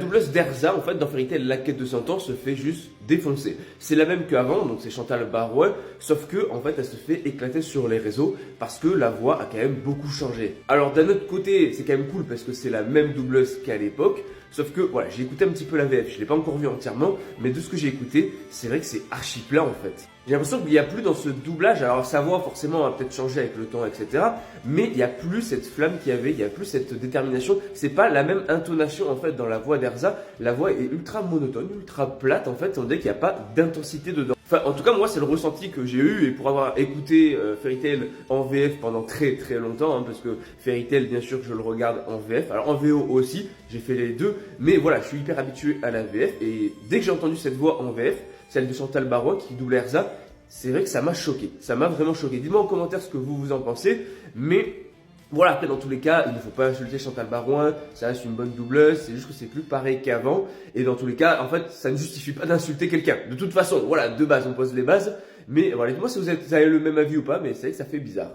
La doubleuse d'Erza, en fait, dans Fairy Tail, la quête de 100 ans se fait juste défoncer. C'est la même qu'avant, donc c'est Chantal Barouin, sauf que, en fait, elle se fait éclater sur les réseaux parce que la voix a quand même beaucoup changé. Alors, d'un autre côté, c'est quand même cool parce que c'est la même doubleuse qu'à l'époque, sauf que, voilà, j'ai écouté un petit peu la VF, je l'ai pas encore vu entièrement, mais de ce que j'ai écouté, c'est vrai que c'est archi plat, en fait. J'ai l'impression qu'il n'y a plus dans ce doublage, alors sa voix forcément a peut-être changé avec le temps, etc. Mais il n'y a plus cette flamme qu'il y avait, il n'y a plus cette détermination. C'est pas la même intonation en fait dans la voix d'Erza. La voix est ultra monotone, ultra plate en fait, on dirait qu'il n'y a pas d'intensité dedans. Enfin, en tout cas, moi, c'est le ressenti que j'ai eu et pour avoir écouté Fairy Tail en VF pendant très très longtemps, hein, parce que Fairy Tail, bien sûr, que je le regarde en VF. Alors en VO aussi, j'ai fait les deux, mais voilà, je suis hyper habitué à la VF et dès que j'ai entendu cette voix en VF, celle de Chantal Barouin qui double Erza, c'est vrai que ça m'a choqué, ça m'a vraiment choqué. Dites-moi en commentaire ce que vous en pensez, mais voilà, après dans tous les cas, il ne faut pas insulter Chantal Barouin, ça reste une bonne doubleuse, c'est juste que c'est plus pareil qu'avant, et dans tous les cas, en fait, ça ne justifie pas d'insulter quelqu'un. De toute façon, voilà, de base, on pose les bases, mais voilà, dites-moi si vous avez le même avis ou pas, mais c'est vrai que ça fait bizarre.